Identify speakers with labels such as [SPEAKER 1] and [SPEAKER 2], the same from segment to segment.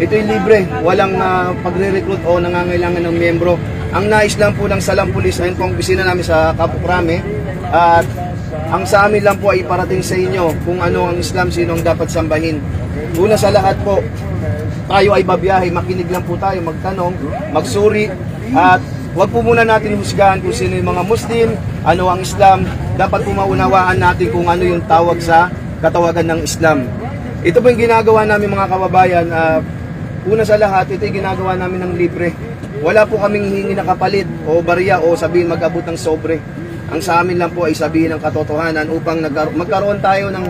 [SPEAKER 1] Ito'y libre, walang pagre-recruit o nangangailangan ng miyembro. Ang nais lang po ng Salam Police, ayun po ang opisina namin sa Campo Crame, at ang sa amin lang po ay iparating sa inyo kung ano ang Islam, sino ang dapat sambahin. Una sa lahat po, tayo ay babiyahe, makinig lang po tayo, magtanong, magsuri, at huwag po muna natin husgahan kung sino yung mga Muslim, ano ang Islam. Dapat po maunawaan natin kung ano yung tawag sa katawagan ng Islam. Ito po yung ginagawa namin mga kababayan. Una sa lahat, ito yung ginagawa namin ng libre. Wala po kaming hihingi na kapalit o bariya o sabihin mag-abot ng sobre. Ang sa amin lang po ay sabihin ng katotohanan upang magkaroon tayo ng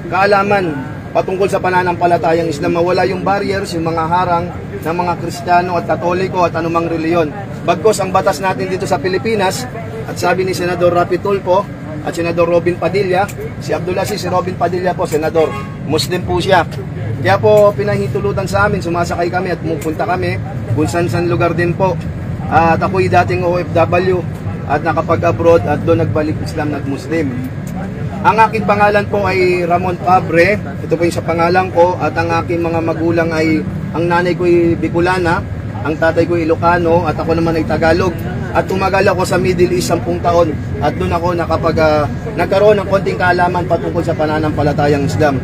[SPEAKER 1] kaalaman patungkol sa pananampalatayang Islam. Mawala yung barriers, yung mga harang ng mga Kristiyano at Katoliko at anumang reliyon. Bagkos ang batas natin dito sa Pilipinas, at sabi ni Senador Rapi Tulfo at Senador Robin Padilla, si Abdulaziz, si Robin Padilla po, Senador, Muslim po siya. Kaya po pinahintulutan sa amin, sumasakay kami at pupunta kami kung saan lugar din po. At ako'y dating OFW at nakapag-abroad at doon nagbalik Islam, nag-Muslim. Ang aking pangalan po ay Ramon Fabre, ito po yung sa pangalan ko, at ang aking mga magulang ay, ang nanay ko ay Bicolana, ang tatay ko ay Ilocano, at ako naman ay Tagalog. At tumagal ako sa Middle East 10 taon, at doon ako nagkaroon ng konting kaalaman patungkol sa pananampalatayang Islam.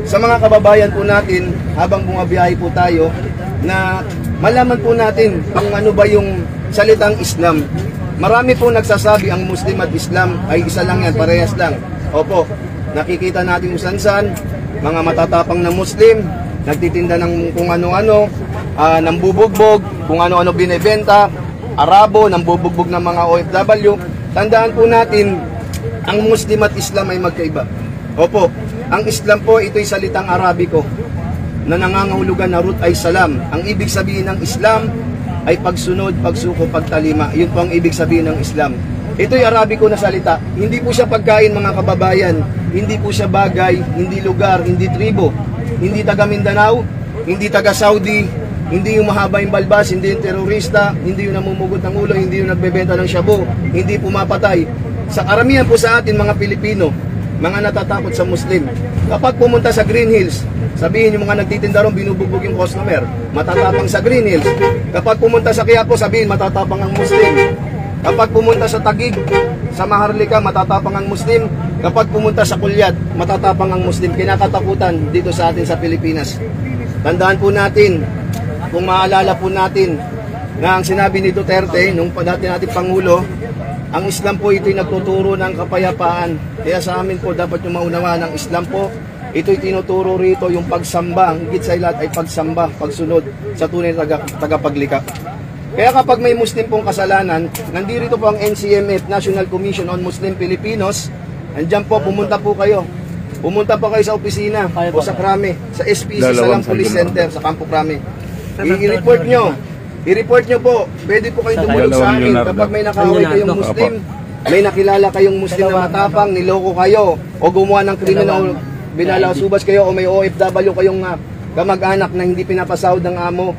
[SPEAKER 1] Sa mga kababayan po natin, habang bumabiyahe po tayo, na malaman po natin kung ano ba yung salitang Islam. Marami po nagsasabi ang Muslim at Islam ay isa lang yan, parehas lang. Opo, nakikita natin kung saan, mga matatapang na Muslim, nagtitinda ng kung ano-ano, nambubugbog, kung ano-ano binibenta, Arabo, nambubugbog ng mga OFW. Tandaan po natin, ang Muslim at Islam ay magkaiba. Opo, ang Islam po, ito'y salitang Arabiko na nangangahulugan na root ay salam. Ang ibig sabihin ng Islam ay pagsunod, pagsuko, pagtalima. Yun po ang ibig sabihin ng Islam. Ito'y Arabiko na salita. Hindi po siya pagkain mga kababayan. Hindi po siya bagay, hindi lugar, hindi tribo. Hindi taga Mindanao, hindi taga Saudi, hindi yung mahaba yung balbas, hindi yung terorista, hindi yung namumugot ng ulo, hindi yung nagbebenta ng shabu, hindi pumapatay. Sa karamihan po sa atin mga Pilipino, mga natatakot sa Muslim. Kapag pumunta sa Green Hills, sabihin yung mga nagtitinda ron, binubugbog yung customer, matatapang sa Green Hills. Kapag pumunta sa Quiapo, sabihin matatapang ang Muslim. Kapag pumunta sa Taguig, sa Maharlika, matatapang ang Muslim. Kapag pumunta sa Kulyat, matatapang ang Muslim. Kinakatakutan dito sa atin sa Pilipinas. Tandaan po natin, kung maalala po natin na ang sinabi ni Duterte, nung dati natin Pangulo, ang Islam po ito'y nagtuturo ng kapayapaan. Kaya sa amin po dapat yung maunawa ng Islam po, ito'y tinuturo rito yung pagsamba. Ang higit sa lahat ay pagsamba, pagsunod sa tunay na tagapaglikha. Kaya kapag may Muslim pong kasalanan, nandito po ang NCMF, National Commission on Muslim Filipinos. Andyan po, pumunta po kayo. Pumunta po kayo sa opisina o sa Crame, sa SPC, Salam Police Center, sa Campo Crame. I-report nyo. I-report nyo po. Pwede po kayong tumulong sa amin kapag may nakaway kayong Muslim, may nakilala kayong Muslim na matapang, niloko kayo, o gumawa ng krimen o binalasubas kayo, o may OFW kayong kamag-anak na hindi pinapasahod ng amo.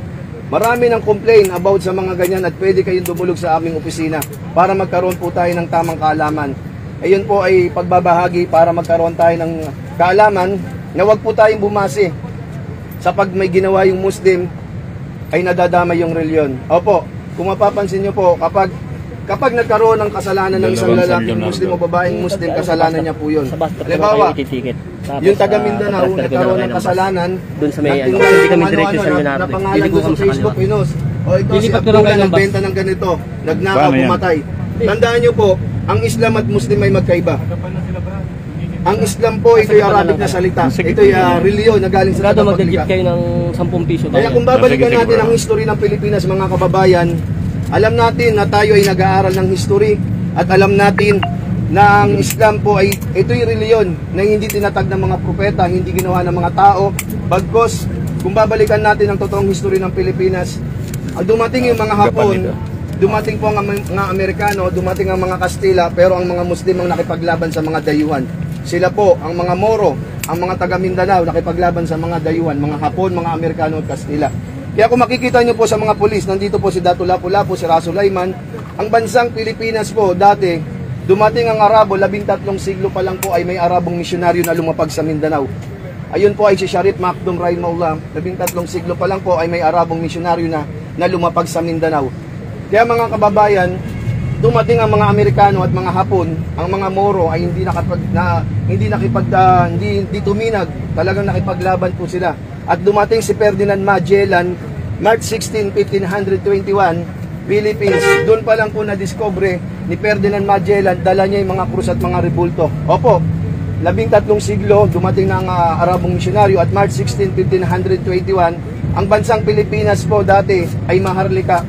[SPEAKER 1] Marami ng complain about sa mga ganyan at pwede kayong dumulog sa aming opisina para magkaroon po tayo ng tamang kaalaman. Ayun po ay pagbabahagi para magkaroon tayo ng kaalaman na wag po tayong bumase sa pag may ginawa yung Muslim ay nadadamay yung reliyon. Opo, kung mapapansin nyo po, kapag nagkaroon ng kasalanan ng isang lalaking Muslim o babaeng Muslim, kasalanan niya po yun. Halimbawa, yung taga Mindanao, nagkaroon ng kasalanan, napangalan doon sa Facebook, pinos. O ito si Abdullah nagbenta ng ganito, nagnakaw, pumatay. Tandaan nyo po, ang Islam at Muslim ay magkaiba. Ang Islam po, ito'y Arabic na salita. Ito'y reliyon na galing sa
[SPEAKER 2] mag-legit kayo ng 10 piso.
[SPEAKER 1] Kaya kung babalikan natin ang history ng Pilipinas, mga kababayan, alam natin na tayo ay nag-aaral ng history at alam natin na ang Islam po ay ito'y reliyon na hindi tinatag ng mga propeta, hindi ginawa ng mga tao. Bagkos, kung babalikan natin ang totoong history ng Pilipinas, dumating yung mga Hapon, dumating po ang mga Amerikano, dumating ang mga Kastila, pero ang mga Muslim ang nakipaglaban sa mga dayuhan. Sila po, ang mga Moro, ang mga taga Mindanao, nakipaglaban sa mga dayuhan, mga Hapon, mga Amerikano at Kastila. Kaya kung makikita nyo po sa mga pulis, nandito po si Dato Lapu-Lapu, si Rasul Layman, ang bansang Pilipinas po, dati, dumating ang Arabo, 13 siglo pa lang po ay may Arabong misyonaryo na lumapag sa Mindanao. Ayun po ay si Sharif Makdum Rahimahullah, 13 siglo pa lang po ay may Arabong misyonaryo na lumapag sa Mindanao. Kaya mga kababayan, dumating ang mga Amerikano at mga Hapon, ang mga Moro ay hindi tuminag, talagang nakipaglaban po sila. At dumating si Ferdinand Magellan, March 16, 1521, Philippines. Doon pa lang po na-discover ni Ferdinand Magellan, dala niya yung mga krus at mga rebulto. Opo, 13 siglo, dumating na ang Arabong misyonaryo at March 16, 1521, ang bansang Pilipinas po dati ay Maharlika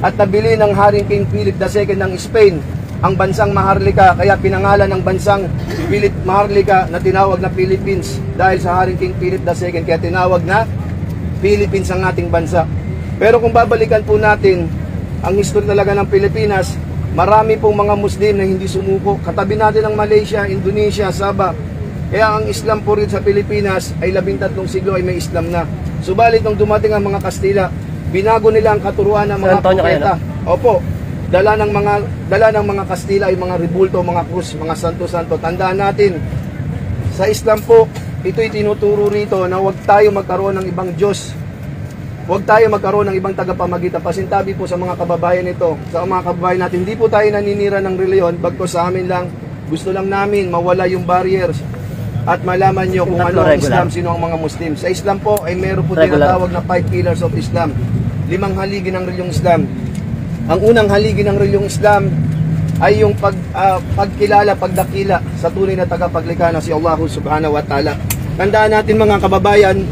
[SPEAKER 1] at nabili ng Haring King Philip II ng Spain ang bansang Maharlika, kaya pinangalan ng bansang Maharlika na tinawag na Philippines dahil sa Haring King Philip II, kaya tinawag na Philippines ang ating bansa. Pero kung babalikan po natin ang history talaga ng Pilipinas, marami pong mga Muslim na hindi sumuko. Katabi natin ang Malaysia, Indonesia, Sabah. Kaya ang Islam po rin sa Pilipinas ay 13 siglo ay may Islam na. Subalit nung dumating ang mga Kastila, binago nila ang katuruan ng mga propeta. Opo, dala ng mga Kastila ay mga rebulto, mga krus, mga santo-santo. Tandaan natin, sa Islam po, ito'y tinuturo rito na huwag tayo magkaroon ng ibang Diyos. Huwag tayo magkaroon ng ibang tagapamagitan. Pasintabi po sa mga kababayan ito, sa mga kababayan natin, hindi po tayo naninira ng reliyon, bagko sa amin lang, gusto lang namin mawala yung barriers at malaman nyo kung ano ang Islam, sino ang mga Muslim. Sa Islam po ay meron po tinatawag na 5 pillars of Islam, 5 haligi ng reliyong Islam. Ang unang haligi ng reliyong Islam ay yung pagkilala, pagdakila sa tunay na tagapaglikha na si Allah subhanahu wa ta'ala. Tandaan natin mga kababayan,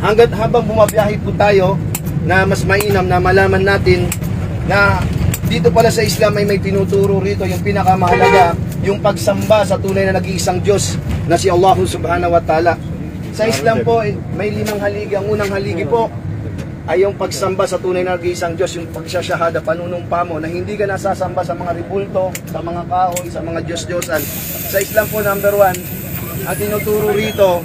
[SPEAKER 1] hanggat habang bumabiyahe po tayo, na mas mainam na malaman natin na dito pala sa Islam ay may tinuturo rito yung pinakamahalaga, yung pagsamba sa tunay na nag-iisang Diyos na si Allah subhanahu wa ta'ala. Sa Islam po may 5 haligi. Ang unang haligi po ay yung pagsamba sa tunay na nag-iisang Diyos, yung pagsasyahada, panunumpa mo na hindi ka nasasamba sa mga ribulto, sa mga kahoy, sa mga Diyos-Diyosan. Sa Islam po, number 1, at tinuturo rito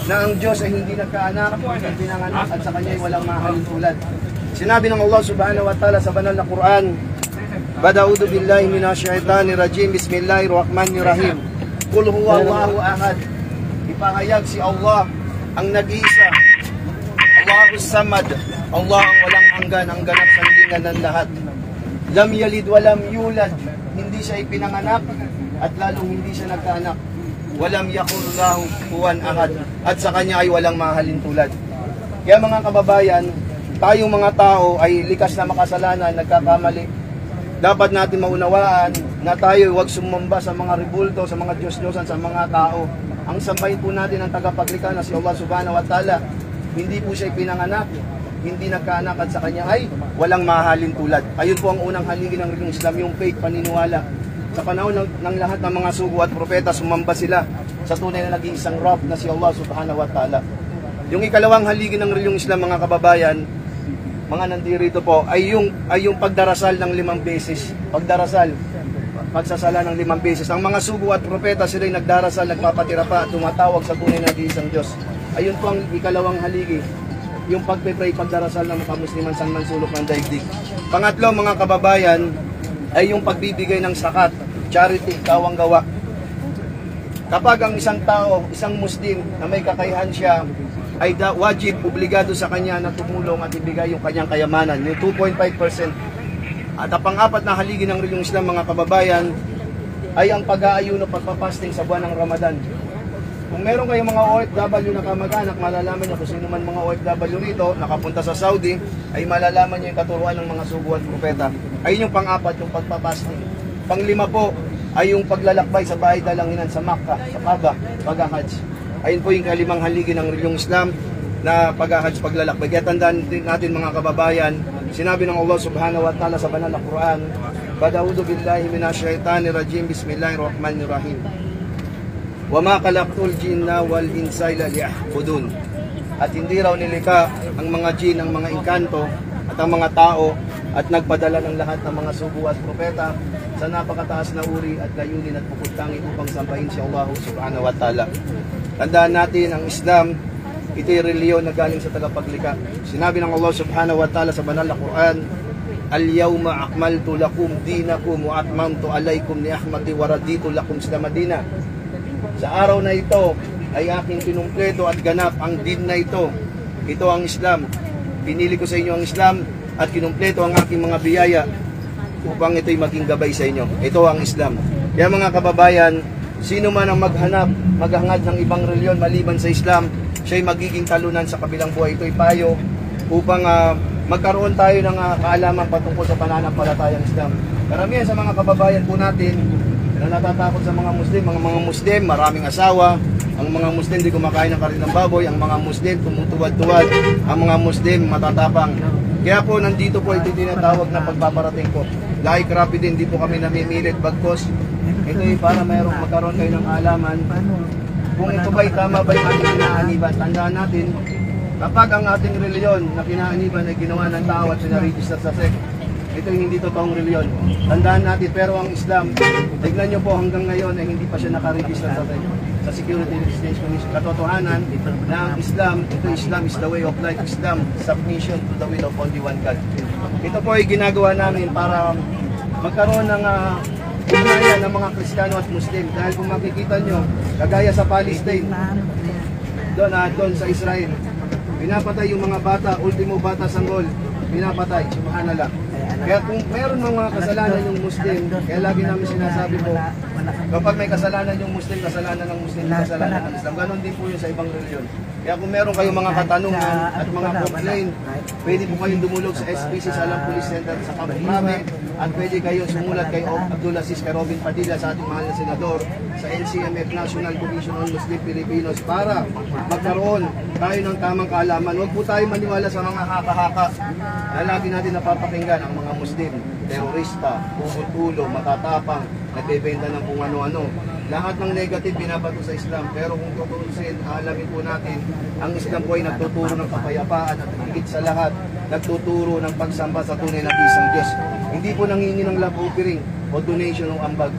[SPEAKER 1] na ang Diyos ay hindi nagkaanak, hindi pinanganak, at sa Kanya ay walang mahalin tulad. Sinabi ng Allah subhanahu wa ta'ala sa banal na Quran, Bada'udu billahi minasyaitanir rajim, Bismillahirrahmanirrahim. Qul huwa Allahu ahad. Ipahayag si Allah ang nag-iisa, Allahus samad, Allah ang walang hanggan, ang ganap sa hilingan ng lahat. Lam yalid walam yulad, hindi siya ipinanganak at lalong hindi siya nagkaanak. Walam yakul lahu kuwan ahad, at sa Kanya ay walang mahalin tulad. Kaya mga kababayan, tayong mga tao ay likas na makasalanan, nagkakamali. Dapat natin maunawaan na tayo huwag sumamba sa mga ribulto, sa mga Diyos-Diyosan, sa mga tao. Ang sambahin po natin ang tagapaglikha na si Allah subhanahu wa ta'ala. Hindi po siya ipinanganak, hindi nagkaanak, at sa Kanya ay walang mahalin tulad. Ayun po ang unang haligi ng reliyong Islam, yung faith, paniniwala. Sa panahon ng lahat ng mga sugo at propeta, sumamba sila sa tunay na nag-iisang Rabb na si Allah subhanahu wa ta'ala. Yung ikalawang haligi ng reliyong Islam, mga kababayan, mga nandirito po, ay yung pagdarasal ng 5 beses. Pagsasala ng 5 beses. Ang mga sugo at propeta, sila'y nagdarasal, nagpapatira pa, at tumatawag sa tunay na nag-iisang Diyos. Ayun po ang ikalawang haligi, yung pagpe-pray, pagdarasal ng mga Musliman sa mansulok ng daigdig. Pangatlo, mga kababayan, ay yung pagbibigay ng zakat, charity, kawang gawa. Kapag ang isang tao, isang Muslim na may kakayahan siya, ay wajib, obligado sa kanya na tumulong at ibigay yung kanyang kayamanan, yung 2.5%. At ang pang-apat na haligi ng reliyong Islam, mga kababayan, ay ang pag-aayuno, pagpapasting sa buwan ng Ramadan. Kung meron kayong mga OFW na kamag-anak, malalaman nyo kung sino man mga OFW rito, nakapunta sa Saudi, ay malalaman nyo yung katuruan ng mga sugo at propeta. Ayun yung pang-apat, yung pagpapasting. Pang-5 po, ay yung paglalakbay sa bahay dalanginan sa Makkah, sa Kaaba, pag-hajj. Ayun po yung kalimang haligi ng reliyong Islam na pag-hajj, paglalakbay. Kaya tandaan natin mga kababayan, sinabi ng Allah subhanahu wa ta'ala sa banal na Quran, Bada'udu billahi minasyaitanir rajim, Bismillahirrahmanirrahim. Wa ma khalaqtul jinna wal insa illa liya'budun. At hindi raw nilikha ang mga jin, ang mga engkanto at ang mga tao, at nagpadala ng lahat ng mga sugo at propeta sa napakataas na uri at layunin at puputangin upang sambahin si Allah subhanahu wa ta'ala. Tandaan natin, ang Islam, ito'y reliyon na galing sa tagapaglikha. Sinabi ng Allah subhanahu wa ta'ala sa banal na Quran, Al-yawma akmaltu lakum dinakum wa atmamtu alaykum ni'ahmati wa raditu lakum Islam madina. Sa araw na ito, ay aking kinumpleto at ganap ang din na ito. Ito ang Islam. Pinili ko sa inyo ang Islam at kinumpleto ang aking mga biyaya upang ito'y maging gabay sa inyo. Ito ang Islam. Kaya mga kababayan, sino man ang maghangad ng ibang reliyon maliban sa Islam, siya'y magiging talunan sa kabilang buhay. Ito'y payo upang magkaroon tayo ng kaalaman patungkol sa pananampalatayang Islam. Karamihan sa mga kababayan po natin na natatakot sa mga Muslim, maraming asawa. Ang mga Muslim di kumakain ng karne ng baboy, ang mga Muslim tumutuwad-tuwad, ang mga Muslim matatapang. Kaya po nandito po ito tinatawag na pagpaparating ko. Like Rapid din, di po kami namimilit bagkos. Ito ay para magkaroon kayo ng alaman kung ito ba'y tama ba yung ating kinaaniban. Tandaan natin, kapag ang ating reliyon na kinaaniban ay ginawa ng tao at sinaregister sa SEC, ito yung hindi totoong reliyon. Tandaan natin, pero ang Islam, tignan nyo po hanggang ngayon ay hindi pa siya nakaregister sa SEC, sa Security and Exchange Commission. Katotohanan na ang Islam, Islam is the way of life. Islam, submission to the will of only one God. Ito po ay ginagawa namin para magkaroon ng ugnayan ng mga Kristiyano at Muslim. Dahil kung makikita nyo, kagaya sa Palestine, doon sa Israel, pinapatay yung mga bata, ultimo bata sanggol, pinapatay, subhanallah. Kaya kung meron mga kasalanan yung Muslim, kaya lagi namin sinasabi po, kapag may kasalanan yung Muslim, kasalanan ng Muslim, kasalanan ng Islam. Ganon din po yun sa ibang reliyon. Kaya kung meron kayong mga katanungan at mga complaint, pwede po kayong dumulog sa SPC sa Alam Police Center sa Campo Crame, at pwede kayong sumulat kay Abdulaziz kay Robin Padilla sa ating mahal na senador sa NCMF, National Commission on Muslim Filipinos, para magkaroon tayo ng tamang kaalaman. Huwag po tayo maniwala sa mga haka-haka na lagi natin napapakinggan. Ang mga Muslim, terorista, puputulo, matatapang, nagbebenta ng kung ano-ano. Lahat ng negative binabato sa Islam. Pero kung tutusin, alamin po natin, ang Islam po ay nagtuturo ng kapayapaan at higit sa lahat, nagtuturo ng pagsamba sa tunay na isang Diyos. Hindi po nangingi ng love offering o donation ng ambag.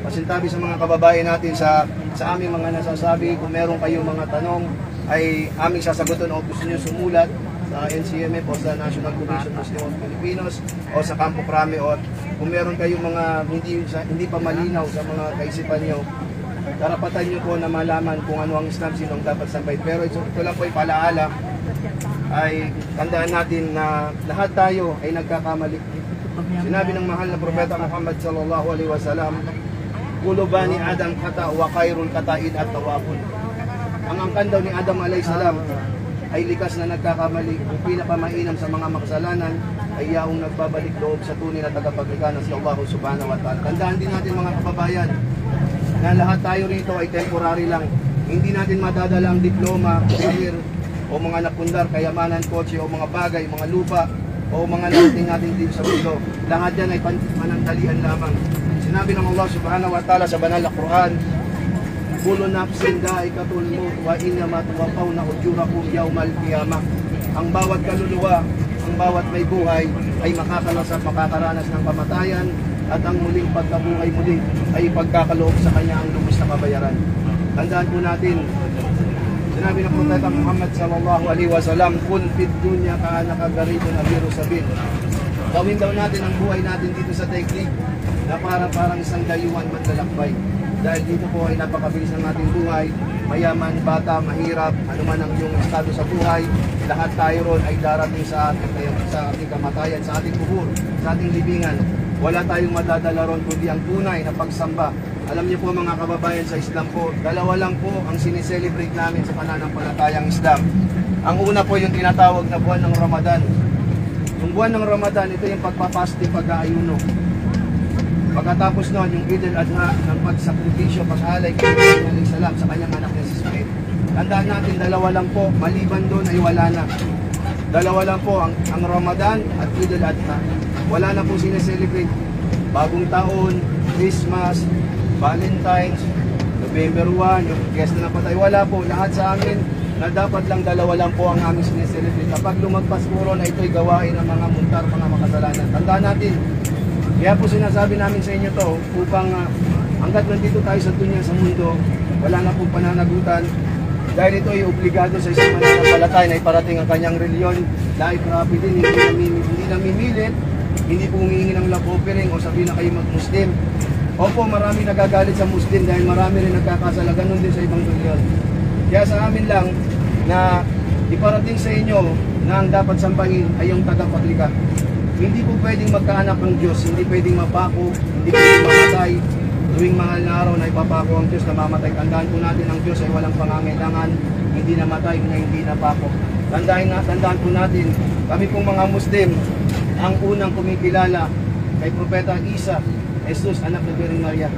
[SPEAKER 1] Pasintabi sa mga kababayan natin sa aming mga nasasabi, kung meron kayong mga tanong, ay aming sasagutin o gusto nyo sumulat sa NCMF o sa National Commission Muslim of Filipinos o sa Campo Crame, o kung meron kayong mga hindi pa malinaw sa mga kaisipan nyo, karapatan nyo po na malaman kung ano ang Islam, sino ang dapat sambay. Pero ito lang po ay palaala, ay tandaan natin na lahat tayo ay nagkakamali. Sinabi ng mahal na Propeta Muhammad sallallahu alaihi wasallam, "Kullu bani Adam khata wa khairul khata'in at-tawwabun." Ang angkan daw ni Adam alayhi salam ay likas na nagkakamali. Ang pinakamainam sa mga makasalanan ay yaong nagbabalik loob sa tunay na tagapaglikha na si Allah subhanahu wa ta'ala. Tandaan din natin mga kababayan na lahat tayo rito ay temporary lang. Hindi natin madadala ang diploma, career, o mga napundar, kayamanan, kotse, o mga bagay, mga lupa, o mga narating natin dito sa mundo. Lahat yan ay panandalian lamang. Sinabi ng Allah subhanahu wa ta'ala sa banal na Quran, "Kullu nafsin dha'iqatul maut wa innama tuwaffawna ujurakum yawmal qiyamah." Ang bawat kaluluwa, ang bawat may buhay ay makakaranas ng kamatayan, at ang muling pagkabuhay muli ay pagkakaloob sa kanya ang lubos na kabayaran. Tandaan po natin, sinabi ng Propeta Muhammad sallallahu alaihi wasallam, "Kun fid dunya ka'annaka gharibun aw sabil." Gawin daw natin ang buhay natin dito sa daigdig na parang isang dayuhan maglalakbay. Dahil dito po ay napakabilis ng ating buhay, mayaman, bata, mahirap, anuman ang iyong estado sa buhay, lahat tayo ron ay darating sa ating kamatayan, sa ating kubur, sa ating libingan. Wala tayong madadala ron kundi ang tunay na pagsamba. Alam niyo po mga kababayan, sa Islam po, dalawa lang po ang sineselebrate namin sa pananampalatayang Islam. Ang una po yung tinatawag na buwan ng Ramadan. Yung buwan ng Ramadan, ito yung pagpapasti, pag-aayuno. Pagkatapos noon, yung Eid al-Adha ng pagsakripisyo, pag-alay kay Ibrahim alayhis salam sa kanyang anak na si Ismail. Tandaan natin, dalawa lang po, maliban doon ay wala na. Dalawa lang po, ang Ramadan at Eid al-Adha. Wala na po sineselebrate. Bagong taon, Christmas, Valentine's, November 1, yung Fiesta na Patay, wala po. Lahat sa amin na dapat lang dalawa lang po ang aming sineselebrate. Kapag lumagpas po ron, ito'y gawain ng mga muntar, mga makasalanan. Tandaan natin, kaya po sinasabi namin sa inyo to upang hanggat nandito tayo sa dunya, sa mundo, wala na pong pananagutan. Dahil ito ay obligado sa isang mananampalataya na iparating ang kanyang reliyon. Like Rapid din, hindi namimilit, hindi po humihingi ng love offering o sabihin na kayo mag-Muslim. Opo, marami nagagalit sa Muslim dahil marami rin nagkakasala, ganun din sa ibang reliyon. Kaya sa amin lang na iparating sa inyo na ang dapat sambahin ay yung tagapaglikha. Hindi po pwedeng magkaanak ng Diyos, hindi pwedeng mapako, hindi pwedeng mamatay. Tuwing mahal na araw na ipapako ang Diyos na mamatay. Tandaan po natin ang Diyos ay walang pangangailangan, hindi namatay, hindi napako. Tandaan po natin, kami pong mga Muslim, ang unang kumikilala kay Propeta Isa, Jesus, anak ni Birhen Maria.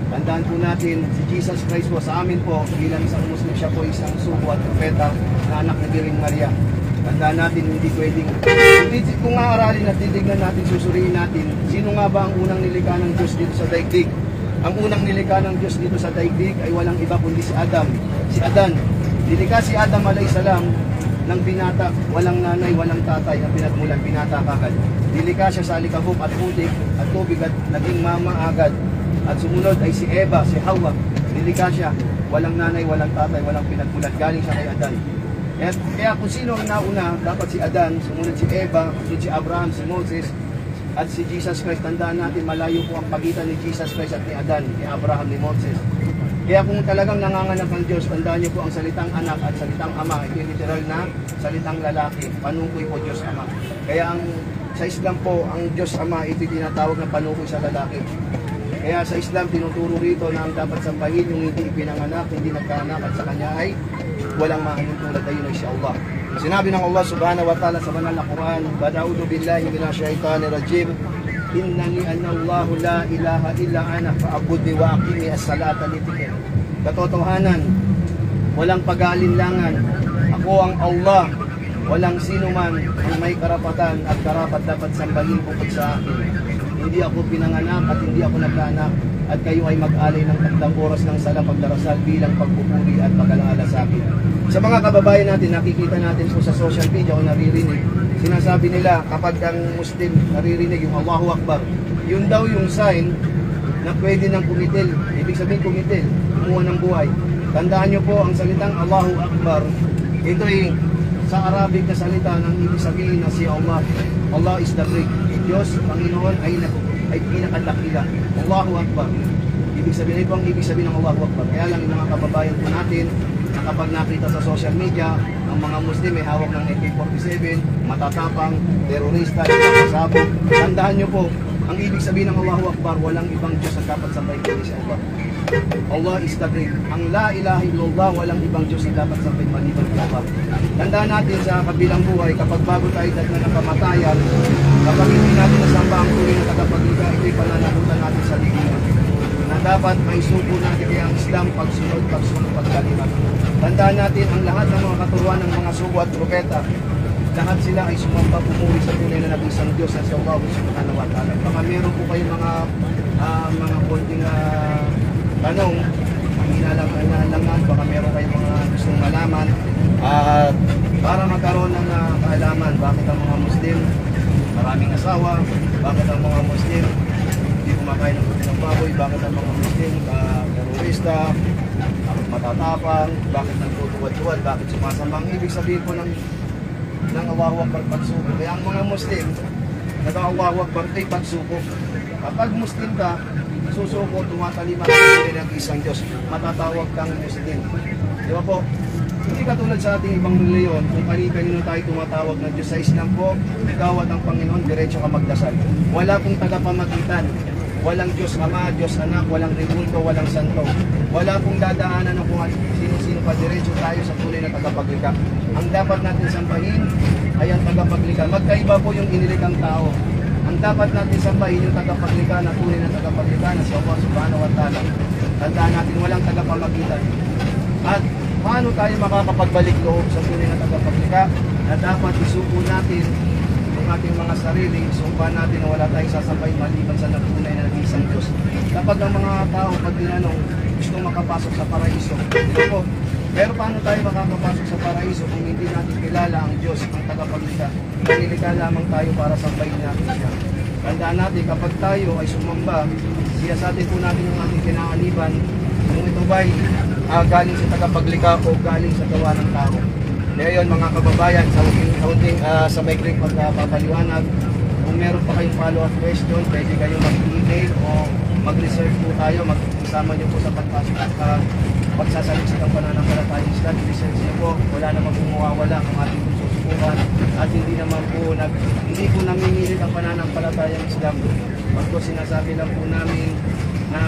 [SPEAKER 1] Tandaan po natin, si Jesus Christ po sa amin po, bilang isang Muslim, siya po isang sugo at propeta na anak ni Birhen Maria. Tandaan natin, hindi pwedeng, kung aaralin at titignan natin, susuriin natin, sino nga ba ang unang nilikha ng Diyos dito sa daigdig? Ang unang nilikha ng Diyos dito sa daigdig ay walang iba kundi si Adam. Si Adan. Nilikha si Adam alayhisalam ng binata, walang nanay, walang tatay, ang pinagmulan, binata kagad. Nilikha siya sa alikabok at putik at tubig at naging mama agad. At sumunod ay si Eva, si Hawa. Nilikha siya, walang nanay, walang tatay, walang pinagmulan. Galing siya kay Adan. Kaya kung sino ang nauna, dapat si Adan, sumunod si Eva, sumunod si Abraham, si Moses, at si Jesus Christ. Tandaan natin, malayo po ang pagitan ni Jesus Christ at ni Adan, ni Abraham, ni Moses. Kaya kung talagang nanganganak ang Diyos, tandaan niyo po ang salitang anak at salitang ama, ito yung literal na salitang lalaki, panukoy po Diyos Ama. Kaya sa Islam po, ang Diyos Ama, ito tinatawag na panukoy sa lalaki. Kaya sa Islam, tinuturo rito na ang dapat sambahin yung hindi ipinanganak, hindi nagkaanak, at sa kanya ay walang mahalin tulad ayun ay si Allah. Sinabi ng Allah subhanahu wa ta'ala sa banal na Quran, "Ba'udhu billahi minasyaitanir rajim. Innani anallahu la ilaha illa ana fa'budni wa aqimi as-salata li dzikri." Katotohanan, walang pag-aalinlangan. Ako ang Allah, walang sino man ang may karapatan at karapat dapat sambahin bukod sa akin. Hindi ako pinanganak at hindi ako nagkaanak, at kayo ay mag-alay ng 3 oras ng sala pagdarasal bilang pagpupuri at pag-alaala sa akin. Sa mga kababayan natin, nakikita natin po sa social media o naririnig, sinasabi nila kapag ang Muslim naririnig yung Allahu Akbar, yun daw yung sign na pwede nang kumitil. Ibig sabihin kumitil, kumuha ng buhay. Tandaan nyo po, ang salitang Allahu Akbar, ito ay sa Arabic na salita ng ibig sabihin na si Allah. Allah is the great. Diyos, Panginoon ay pinakadakila. Allahu Akbar. Ibig sabihin, ito ang ibig sabihin ng Allahu Akbar. Kaya lang yung mga kababayan po natin, na kapag nakita sa social media, ang mga Muslim may hawak ng AK-47, matatapang, terorista, kasabog. Tandaan nyo po, ang ibig sabihin ng Allahu Akbar, walang ibang Diyos ang dapat sambahin kundi si Allah. Allah is the great. Ang la ilaha illallah, walang ibang Diyos ang dapat sambahin maliban kay Allah. Tandaan natin sa kabilang buhay, kapag bago tayo dagdag ng kamatayan, kapag hindi natin nasamba ang tuloy ng tagapaglikha, ito'y pananagutan natin sa ligiman. Na dapat may suko natin kaya ang Islam, pagsunod, pagkalimat. Tandaan natin ang lahat ng mga katuruan ng mga sugo at propeta, lahat sila ay sumamba pumuri sa tunay na nag-isang Diyos na si Allah subhanahu wa ta'ala. Baka meron po kayong mga konting tanong, hinalangan, baka meron kayong mga gustong malaman, para magkaroon ng kaalaman, bakit ang mga Muslim maraming asawa, bakit ang mga Muslim hindi kumakain ng puti ng baboy, bakit ang mga Muslim terorista, bakit matatapang, bakit nagtutuwad-tuwad, bakit sumasambang. Ibig sabihin po ng Allahu Akbar, pagsuko. Kaya ang mga Muslim nag-Allahu Akbar ay pagsuko. Kapag Muslim ka, susuko, tumatalima ka ng isang Diyos, matatawag kang Muslim. Di ba po? Hindi katulad sa ating ibang reliyon, kung kanino tayo tumatawag ng Diyos. Sa Islam po, ikaw at ang Panginoon, diretso ka magdasal. Wala pong tagapamagitan. Walang Diyos Ama, Diyos Anak, walang Rebulto, walang Santo. Wala pong dadaanan ng kung sino-sino pa, diretso tayo sa tunay na tagapaglikha. Ang dapat natin sambahin ay ang tagapaglikha. Magkaiba po yung inilikang tao. Ang dapat natin sambahin yung tagapaglikha na tunay na tagapaglikha na si Allah subhanahu wa ta'ala. Tandaan natin, walang tagapamagitan. At paano tayo makakapagbalik loob sa tunay na tagapaglikha na dapat isuko natin ang ating mga sarili, sumpa natin na wala tayong sasampahin maliban sa natunay na nag-isang Diyos. Kapag ang mga tao pag tinanong gusto makapasok sa paraiso, ito po, pero paano tayo makakapasok sa paraiso kung hindi natin kilala ang Diyos, ang tagapaglikha? Nilikha lamang tayo para sampahin natin siya. Tandaan natin, kapag tayo ay sumamba, siyasatin po natin yung ating kinaaniban, kung ito ba'y galing sa tagapaglikha o galing sa gawa ng tao. Kaya yun mga kababayan, sa maikling pagpapaliwanag, kung meron pa kayong follow-up question, pwede kayong mag-email o mag-research po tayo, mag-isama nyo po sa pagpasok pagsasaliksik ang pananampalatayang Islam. Lisensya po, wala naman pong mawawala ang ating susubukan at hindi po nangingilit ang pananampalatayang Islam. Pagko sinasabi lang po namin na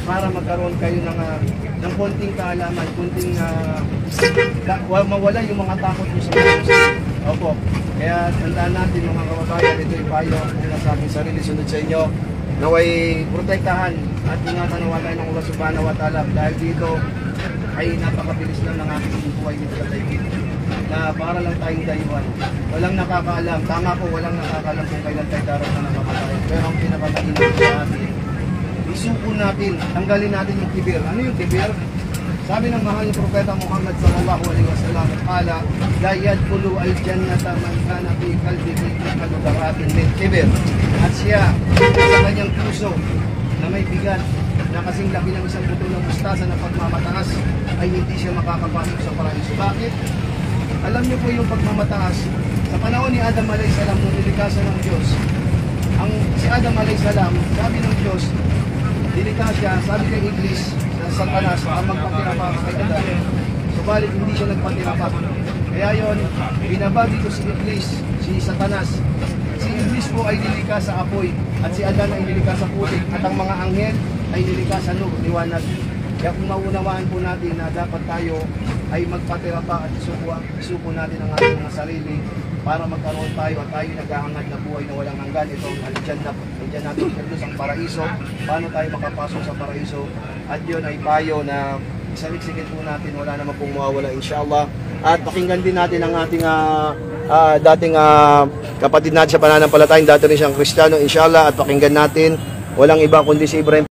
[SPEAKER 1] para magkaroon kayo ng konting kaalaman, konting mawala yung mga takot nyo sa mga. Opo. Kaya tandaan natin mga kababayan, ito yung payo na sa aking sarili, sunod sa inyo, naway protektahan at ingatan ng walay ng Allah subhanahu wa ta'ala dahil dito ay napakabilis lang ng ating buhay dito sa daigdig na para lang tayong dayuhan. Walang nakakaalam, tama po, walang nakakaalam kung kailan tayo darating na kamatayan. Pero ang pinakamainam sa atin, isuko natin, tanggalin natin yung kibir. Ano yung kibir? Sabi ng mahal ni Propeta Muhammad sallallahu alaihi wasallam, qala la yadkhulu al-jannata man kana fi qalbihi mithqalu dharratin min kibr. At siya sa kanyang puso na may bigat na kasing laki ng isang buto ng mustasa na pagmamataas ay hindi siya makakapasok sa paraiso. Bakit? Alam niyo po yung pagmamataas sa panahon ni Adam alayhis salam nung nilikasan ng Diyos. Si Adam alayhis salam, sabi ng Diyos, dilikas siya, sabi kay Iblis, sa Satanas, ang magpatirapak kay Adam. Subalit hindi siya nagpatirapak. Kaya yon, binabagi ko si Iblis, si Satanas. Si Iblis po ay nilikas sa apoy, at si Adan ay nilikas sa putik, at ang mga anghel ay nilikas sa liwanag. Kaya kung maunawaan po natin na dapat tayo ay magpatirapak at isuko natin ang ating mga sarili para magkaroon tayo at tayo nag-aangad na buhay na walang hanggan. Ito ang Al-Jannah natin ang paraiso. Paano tayo makapasok sa paraiso? At yun ay payo na isaliksikin po natin, wala naman pong mawawala inshallah. At pakinggan din natin ang ating dating kapatid natin sa pananampalatayang, dati rin siyang Kristiyano inshallah, at pakinggan natin, walang iba kundi si Ibrahim